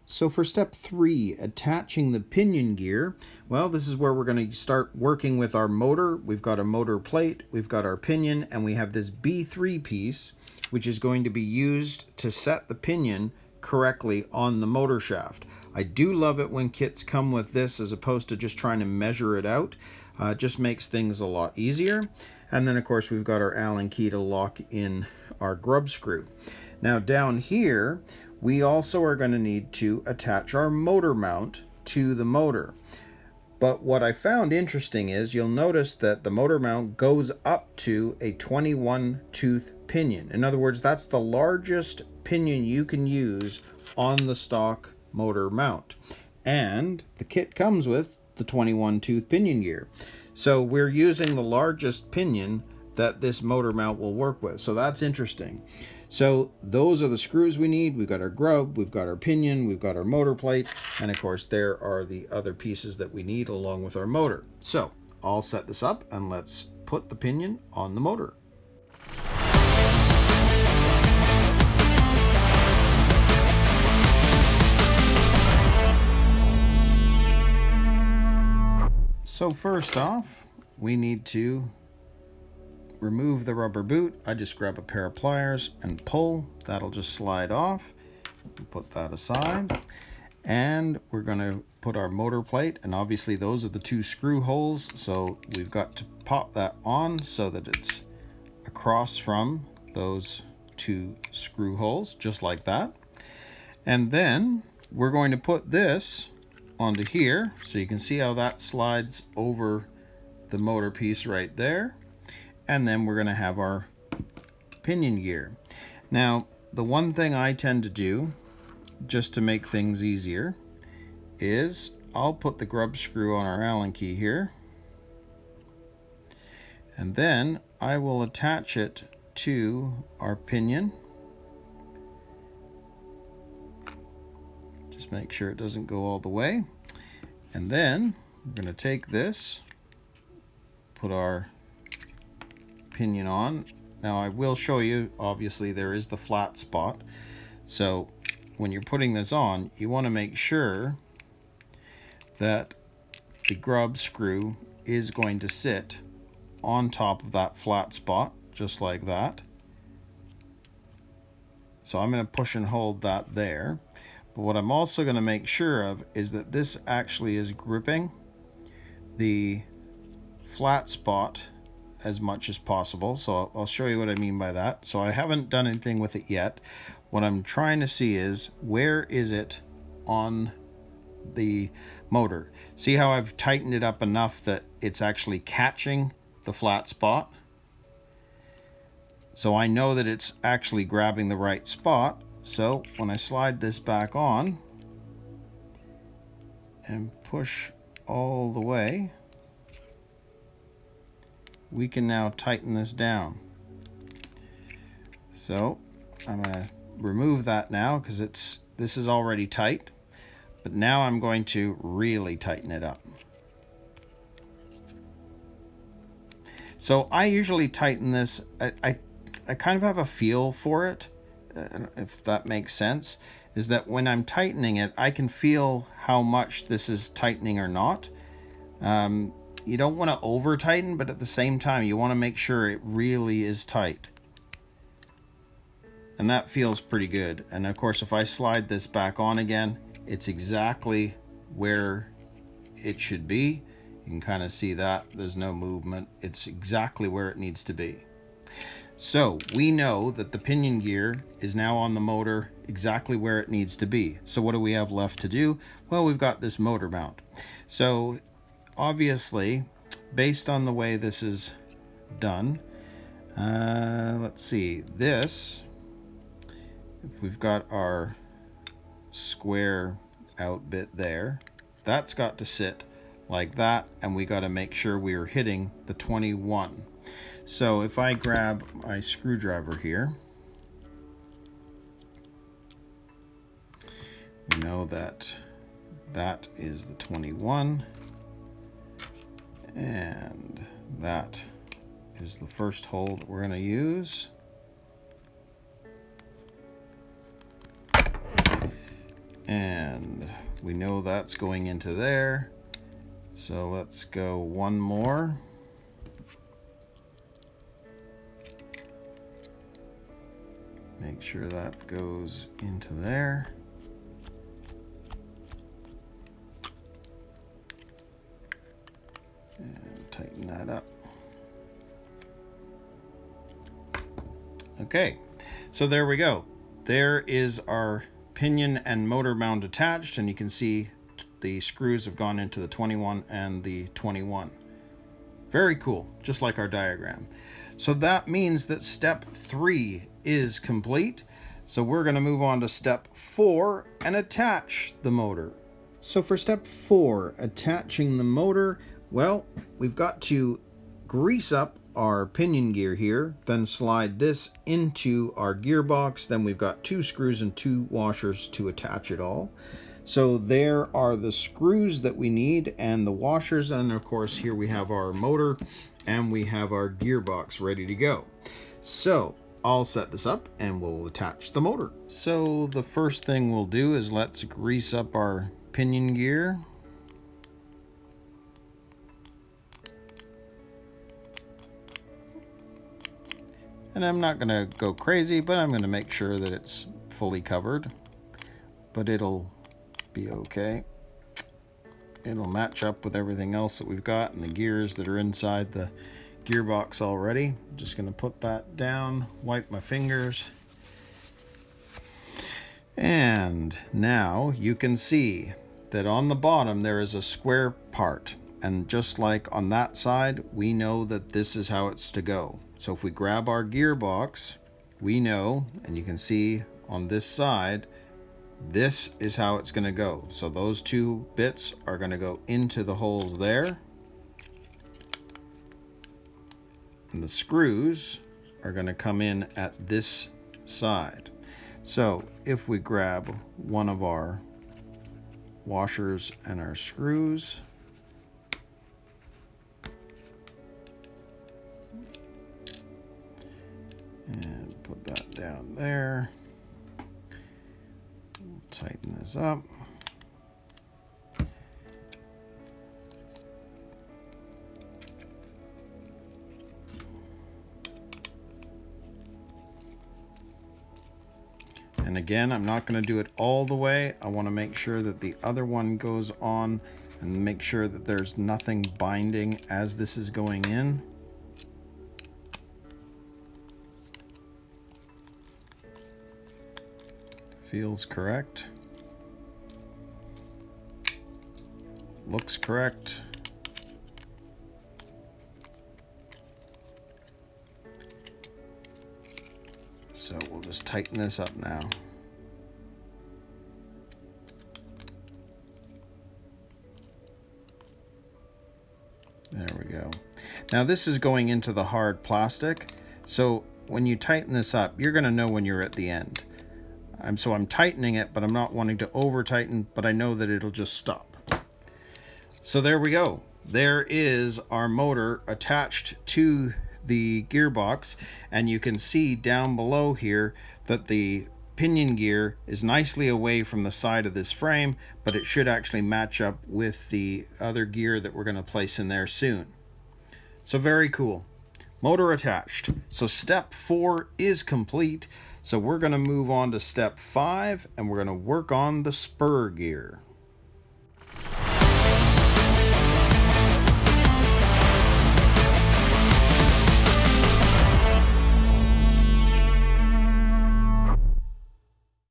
So for step 3, attaching the pinion gear, well, this is where we're going to start working with our motor. We've got a motor plate, we've got our pinion, and we have this B3 piece, which is going to be used to set the pinion correctly on the motor shaft. I do love it when kits come with this as opposed to just trying to measure it out. It just makes things a lot easier. And then of course we've got our Allen key to lock in our grub screw. Now down here, we also are going to need to attach our motor mount to the motor. But what I found interesting is you'll notice that the motor mount goes up to a 21 tooth pinion. In other words, that's the largest pinion you can use on the stock motor mount. And the kit comes with the 21 tooth pinion gear. So we're using the largest pinion that this motor mount will work with. So that's interesting. So those are the screws we need. We've got our grub, we've got our pinion, we've got our motor plate, and of course there are the other pieces that we need along with our motor. So I'll set this up and let's put the pinion on the motor. So first off, we need to remove the rubber boot. I just grab a pair of pliers and pull. That'll just slide off. Put that aside. And we're going to put our motor plate, and obviously those are the 2 screw holes, so we've got to pop that on so that it's across from those 2 screw holes, just like that. And then we're going to put this onto here, so you can see how that slides over the motor piece right there. And then we're going to have our pinion gear. Now, the one thing I tend to do, just to make things easier, is I'll put the grub screw on our Allen key here. And then I will attach it to our pinion. Just make sure it doesn't go all the way. And then we're going to take this, put our pinion on. Now I will show you, obviously there is the flat spot, so when you're putting this on, you want to make sure that the grub screw is going to sit on top of that flat spot, just like that. So I'm going to push and hold that there. But what I'm also going to make sure of is that this actually is gripping the flat spot as much as possible. So I'll show you what I mean by that. So I haven't done anything with it yet. What I'm trying to see is, where is it on the motor? See how I've tightened it up enough that it's actually catching the flat spot? So I know that it's actually grabbing the right spot. So when I slide this back on and push all the way, we can now tighten this down. So I'm going to remove that now because this is already tight, but now I'm going to really tighten it up. So I usually tighten this, I kind of have a feel for it, if that makes sense, is that when I'm tightening it, I can feel how much this is tightening or not. You don't want to over tighten, but at the same time you want to make sure it really is tight. And that feels pretty good. And of course, if I slide this back on again, it's exactly where it should be. You can kind of see that there's no movement. It's exactly where it needs to be. So we know that the pinion gear is now on the motor exactly where it needs to be. So what do we have left to do? Well, we've got this motor mount. So obviously, based on the way this is done, let's see, this, if we've got our square out bit there, that's got to sit like that, and we got to make sure we are hitting the 21. So if I grab my screwdriver here, we know that that is the 21. And that is the first hole that we're going to use. And We know that's going into there. So let's go one more. Make sure that goes into there. And tighten that up. Okay, so there we go. There is our pinion and motor mount attached, and you can see the screws have gone into the 21 and the 21. Very cool, just like our diagram. So that means that step 3 is complete. So we're going to move on to step 4 and attach the motor. So for step 4, attaching the motor, well, we've got to grease up our pinion gear here, then slide this into our gearbox. Then we've got 2 screws and 2 washers to attach it all. So there are the screws that we need and the washers, and of course here we have our motor and we have our gearbox ready to go. So I'll set this up and we'll attach the motor. So the first thing we'll do is let's grease up our pinion gear. And I'm not going to go crazy, but I'm going to make sure that it's fully covered. But it'll be okay. It'll match up with everything else that we've got and the gears that are inside the gearbox already. I'm just going to put that down, wipe my fingers. And now you can see that on the bottom there is a square part. And just like on that side, we know that this is how it's to go. So if we grab our gearbox, we know, and you can see on this side, this is how it's going to go. So those 2 bits are going to go into the holes there. And the screws are going to come in at this side. So if we grab one of our washers and our screws, and put that down there. Tighten this up. And again, I'm not going to do it all the way. I want to make sure that the other one goes on and make sure that there's nothing binding as this is going in. Feels correct. Looks correct. So we'll just tighten this up now. There we go. Now this is going into the hard plastic. So when you tighten this up, you're going to know when you're at the end. So I'm tightening it, but I'm not wanting to over tighten, but I know that it'll just stop. So there we go. There is our motor attached to the gearbox, and you can see down below here that the pinion gear is nicely away from the side of this frame, but it should actually match up with the other gear that we're going to place in there soon. So very cool. Motor attached. So step 4 is complete. So we're going to move on to step 5, and we're going to work on the spur gear.